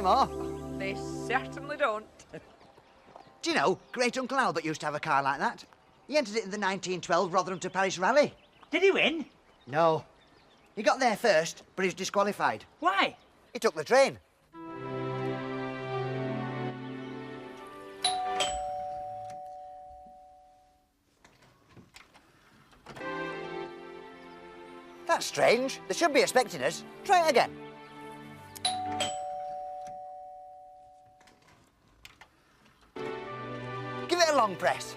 anymore. They certainly don't. Do you know, Great Uncle Albert used to have a car like that. He entered it in the 1912 Rotherham to Paris Rally. Did he win? No. He got there first, but he was disqualified. Why? He took the train. That's strange. They should be expecting us. Try it again. Give it a long press.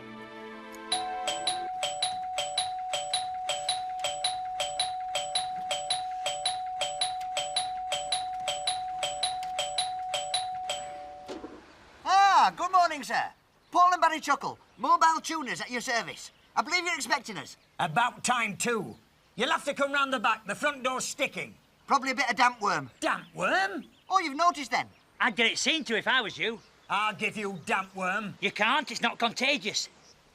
Good morning, sir. Paul and Barry Chuckle, mobile tuners at your service. I believe you're expecting us. About time, too. You'll have to come round the back. The front door's sticking. Probably a bit of damp worm. Damp worm? Oh, you've noticed then? I'd get it seen to if I was you. I'll give you damp worm. You can't, it's not contagious.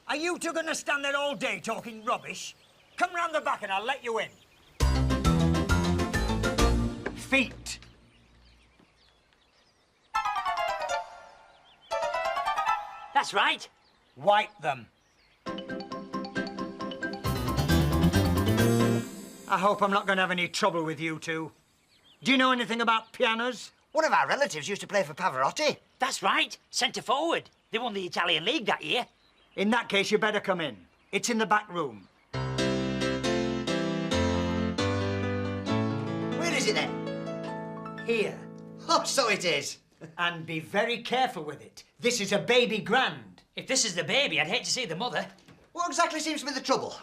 Are you two going to stand there all day talking rubbish? Come round the back and I'll let you in. Feet. That's right. Wipe them. I hope I'm not going to have any trouble with you two. Do you know anything about pianos? One of our relatives used to play for Pavarotti. That's right. Centre forward. They won the Italian League that year. In that case, you better come in. It's in the back room. Where is it then? Here. Oh, so it is. And be very careful with it. This is a baby grand. If this is the baby, I'd hate to see the mother. What exactly seems to be the trouble?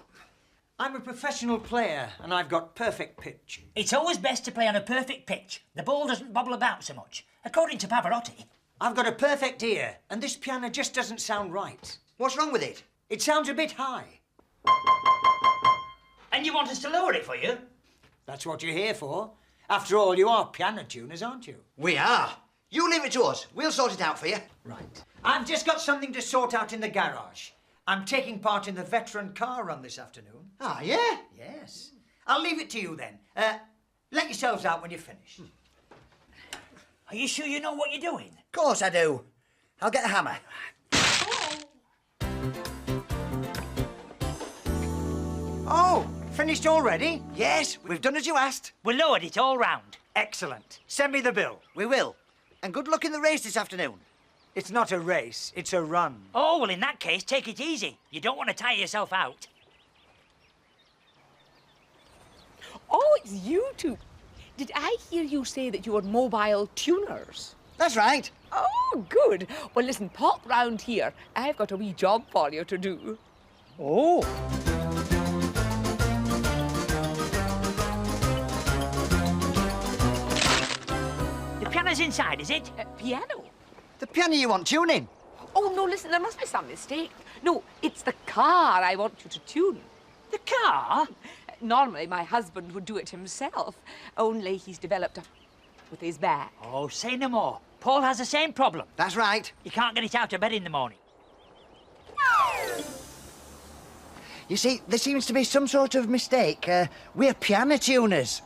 I'm a professional player, and I've got perfect pitch. It's always best to play on a perfect pitch. The ball doesn't bobble about so much, according to Pavarotti. I've got a perfect ear, and this piano just doesn't sound right. What's wrong with it? It sounds a bit high. And you want us to lower it for you? That's what you're here for. After all, you are piano tuners, aren't you? We are. You leave it to us. We'll sort it out for you. Right. I've just got something to sort out in the garage. I'm taking part in the veteran car run this afternoon. Ah, yeah? Yes. I'll leave it to you then. Let yourselves out when you finish. Are you sure you know what you're doing? Of course I do. I'll get a hammer. Oh, finished already? Yes, we've done as you asked. We lowered it all round. Excellent. Send me the bill. We will. And good luck in the race this afternoon. It's not a race, it's a run. Oh, well, in that case, take it easy. You don't want to tire yourself out. Oh, it's you two. Did I hear you say that you were mobile tuners? That's right. Oh, good. Well, listen, pop round here. I've got a wee job for you to do. Oh. The piano's inside, is it? Piano? The piano you want tuning. Oh, no, listen, there must be some mistake. No, it's the car I want you to tune. The car? Normally, my husband would do it himself, only he's developed a with his back. Oh, say no more. Paul has the same problem. That's right. He can't get it out of bed in the morning. You see, there seems to be some sort of mistake. We're piano tuners.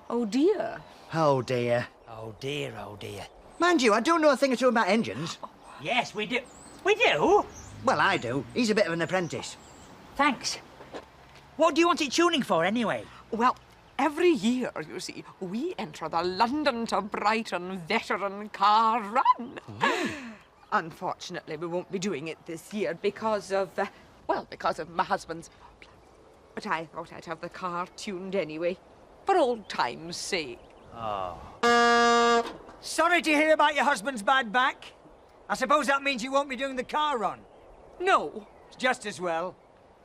Oh, dear. Oh, dear. Oh, dear, oh, dear. Mind you, I do know a thing or two about engines. Yes, we do. We do? Well, I do. He's a bit of an apprentice. Thanks. What do you want it tuning for, anyway? Well, every year, you see, we enter the London to Brighton Veteran Car Run. Unfortunately, we won't be doing it this year because of, because of my husband's... But I thought I'd have the car tuned anyway, for old time's sake. Oh. Sorry to hear about your husband's bad back. I suppose that means you won't be doing the car run. No. It's just as well.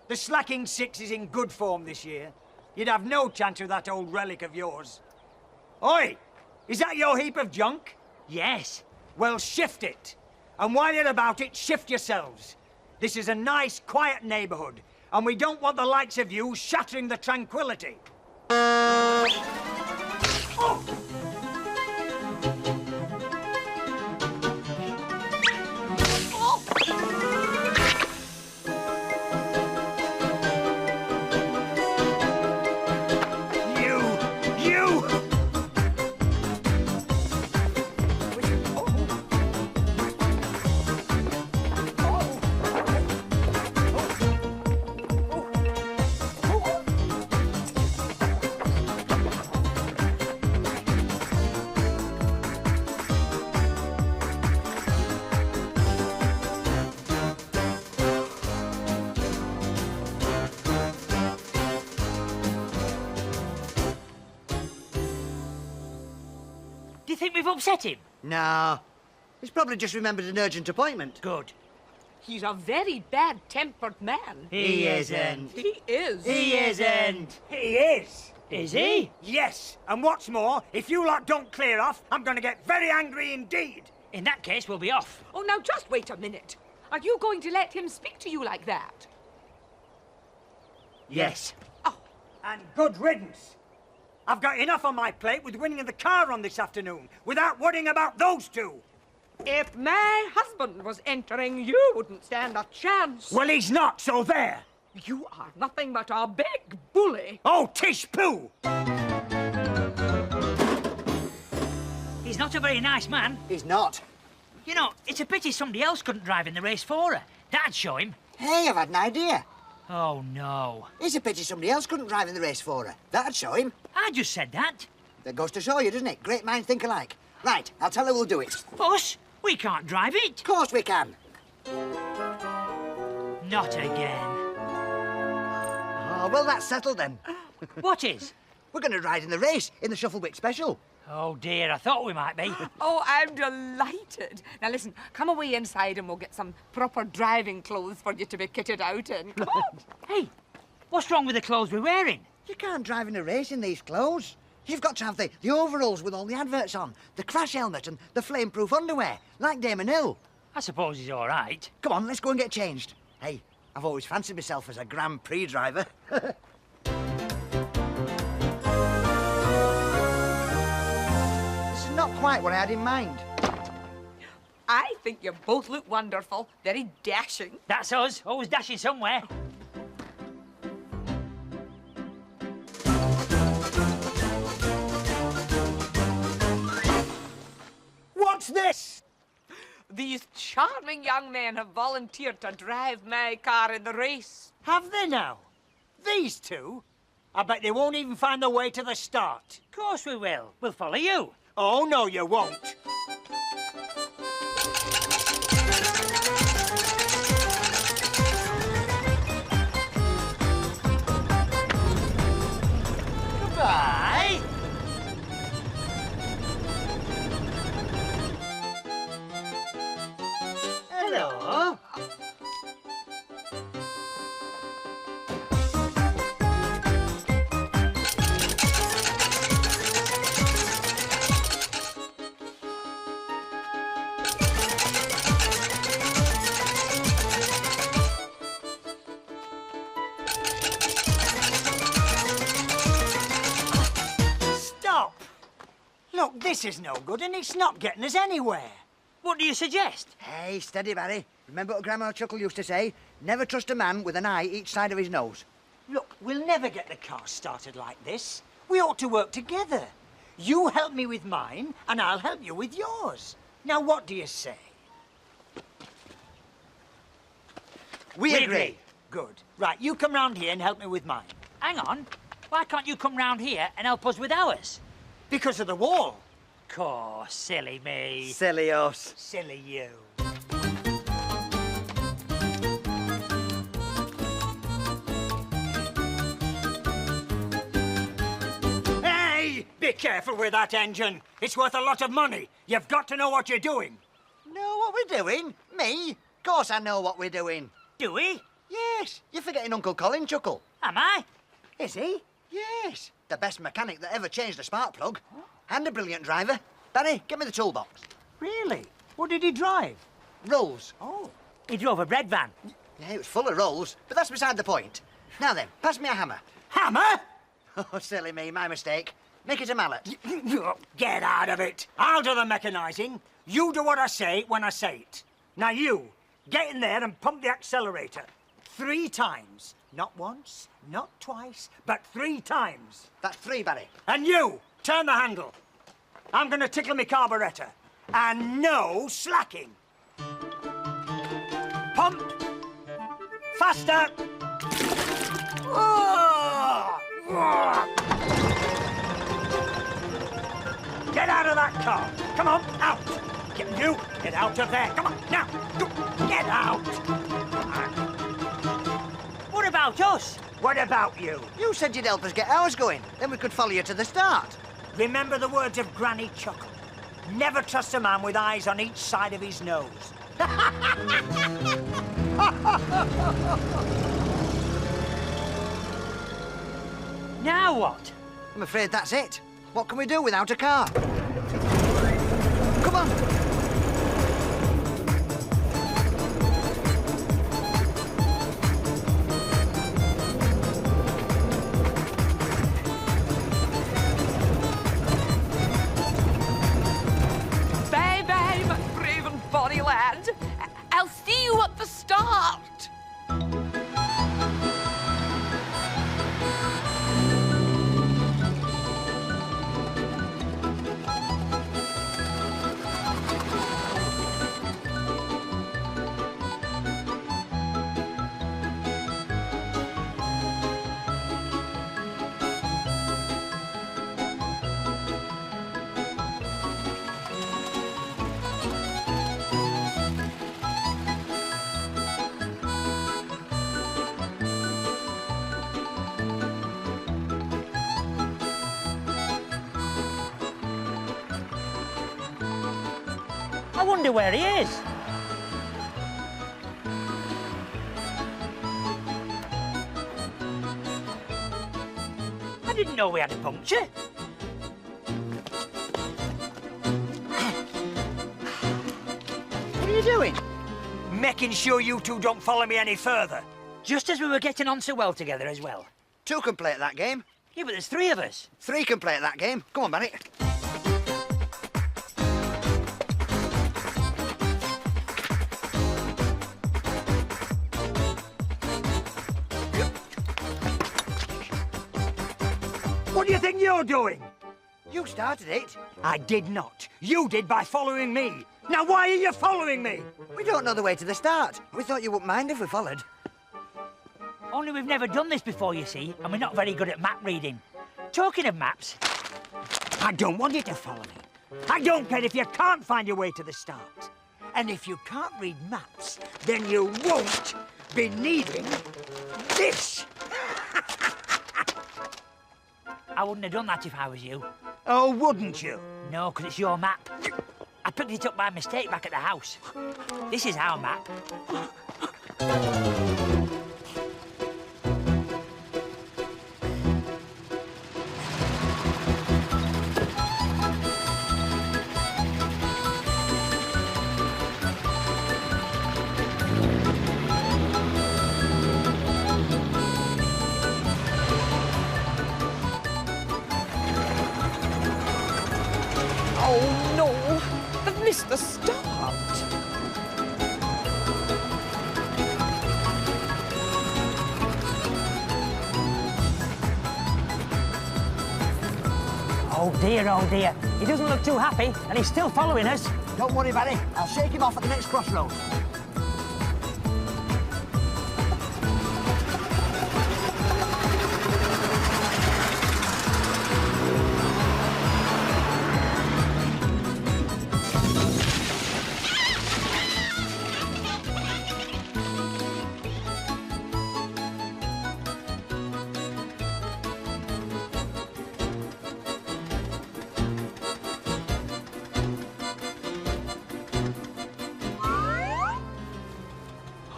The slacking six is in good form this year. You'd have no chance with that old relic of yours. Oi! Is that your heap of junk? Yes. Well, shift it. And while you're about it, shift yourselves. This is a nice, quiet neighborhood, and we don't want the likes of you shattering the tranquility. Oh! you think we've upset him? No. He's probably just remembered an urgent appointment. Good. He's a very bad-tempered man. He isn't. He is. He isn't. He is. Is he? Yes, and what's more, if you lot don't clear off, I'm going to get very angry indeed. In that case, we'll be off. Oh, now just wait a minute. Are you going to let him speak to you like that? Yes. Oh, And good riddance. I've got enough on my plate with winning the car run this afternoon, without worrying about those two. if my husband was entering, you wouldn't stand a chance. Well, he's not, so there. You are nothing but a big bully. Oh, tish poo! He's not a very nice man. He's not. You know, it's a pity somebody else couldn't drive in the race for her. That'd show him. Hey, I've had an idea. Oh, no. It's a pity somebody else couldn't drive in the race for her. That'd show him. I just said that. That goes to show you, doesn't it? Great minds think alike. Right, I'll tell her we'll do it. Us? We can't drive it. Of course we can. Not again. Oh, well, that's settled then. What is? We're going to ride in the race in the Shufflewick Special. Oh, dear, I thought we might be. Oh, I'm delighted. Now listen, come away inside and we'll get some proper driving clothes for you to be kitted out in. Come on. Hey, what's wrong with the clothes we're wearing? You can't drive in a race in these clothes. You've got to have the overalls with all the adverts on, the crash helmet and the flame-proof underwear, like Damon Hill. I suppose he's all right. Come on, let's go and get changed. Hey, I've always fancied myself as a Grand Prix driver. This is not quite what I had in mind. I think you both look wonderful. Very dashing. That's us, always dashing somewhere. What's this? These charming young men have volunteered to drive my car in the race. Have they now? These two? I bet they won't even find their way to the start. Of course we will. We'll follow you. Oh, no, you won't. Goodbye. Hello. Stop! Look, this is no good and it's not getting us anywhere. What do you suggest? Hey, steady, Barry. Remember what Grandma Chuckle used to say? Never trust a man with an eye each side of his nose. Look, we'll never get the car started like this. We ought to work together. You help me with mine, and I'll help you with yours. Now, what do you say? We agree. Good. Right, you come round here and help me with mine. Hang on. Why can't you come round here and help us with ours? Because of the wall. Course, silly me. Silly us. Silly you. Hey! Be careful with that engine. It's worth a lot of money. You've got to know what you're doing. Know what we're doing? Me? Of course I know what we're doing. Do we? Yes, you're forgetting Uncle Colin, Chuckle. Am I? Is he? Yes. The best mechanic that ever changed a spark plug. And a brilliant driver. Barry, get me the toolbox. Really? What did he drive? Rolls. Oh. He drove a bread van. Yeah, it was full of rolls, but that's beside the point. Now then, pass me a hammer. Hammer? Oh, silly me, my mistake. Make it a mallet. Get out of it. I'll do the mechanising. You do what I say when I say it. Now you, get in there and pump the accelerator. 3 times. Not once, not twice, but 3 times. That's 3, Barry. And you, turn the handle. I'm going to tickle my carburettor. And no slacking. Pump. Faster. Get out of that car. Come on, out. Get out of there. Come on, now. Get out. What about us? What about you? You said you'd help us get ours going. Then we could follow you to the start. Remember the words of Granny Chuckle. Never trust a man with eyes on each side of his nose. Now what? I'm afraid that's it. What can we do without a car? Come on. Bye bye, my brave and bonny lad. I'll see you at the start. I wonder where he is. I didn't know we had a puncture. What are you doing? Making sure you two don't follow me any further. Just as we were getting on so well together as well. 2 can play at that game. Yeah, but there's 3 of us. 3 can play at that game. Come on, Barry. What do you think you're doing? You started it. I did not. You did by following me. Now why are you following me? We don't know the way to the start. We thought you wouldn't mind if we followed. Only we've never done this before, you see, and we're not very good at map reading. Talking of maps, I don't want you to follow me. I don't care if you can't find your way to the start. And if you can't read maps, then you won't be needing this. I wouldn't have done that if I was you. Oh, wouldn't you? No, because it's your map. I picked it up by mistake back at the house. This is our map. Oh no, I've missed the start. Oh dear, he doesn't look too happy, and he's still following us. Don't worry, Barry. I'll shake him off at the next crossroads.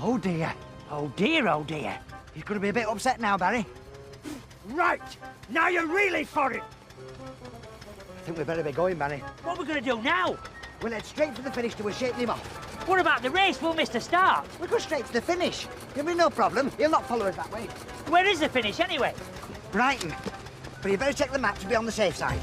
Oh dear. Oh dear. He's going to be a bit upset now, Barry. Right. Now you're really for it. I think we better be going, Barry. What are we going to do now? We'll head straight for the finish till we're shaking him off. What about the race? We'll miss the start. We'll go straight to the finish. There'll be no problem. He'll not follow us that way. Where is the finish anyway? Brighton. But you better check the map to be on the safe side.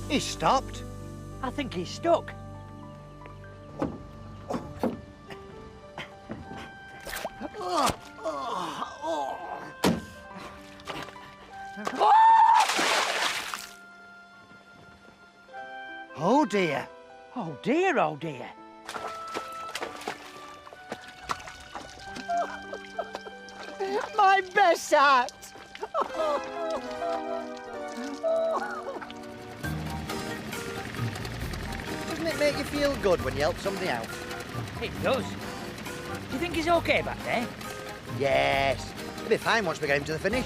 He's stopped. I think he's stuck. Oh dear. Oh dear, oh dear. My best hat! Doesn't it make you feel good when you help somebody out? It does. Do you think he's okay back there? Yes. He'll be fine once we get him to the finish.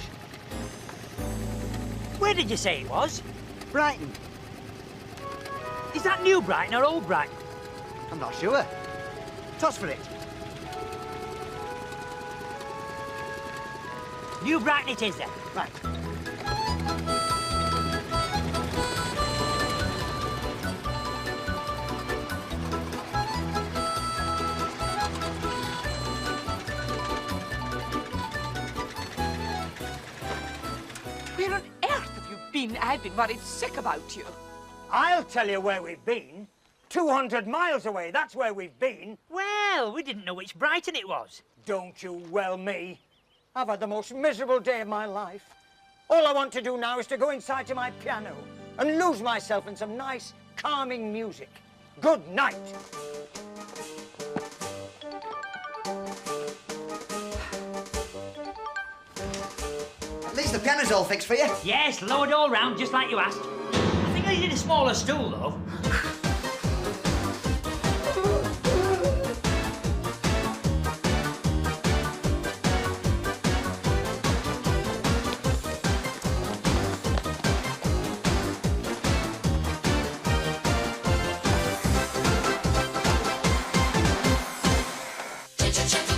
Where did you say it was? Brighton. Is that New Brighton or Old Brighton? I'm not sure. Toss for it. New Brighton it is then. Right. Where on earth have you been? I've been worried sick about you. I'll tell you where we've been. 200 miles away, that's where we've been. Well, we didn't know which Brighton it was. Don't you well me. I've had the most miserable day of my life. All I want to do now is to go inside to my piano and lose myself in some nice, calming music. Good night. At least the piano's all fixed for you. Yes, lowered all round, just like you asked. I think I needed a smaller stool, though. Check.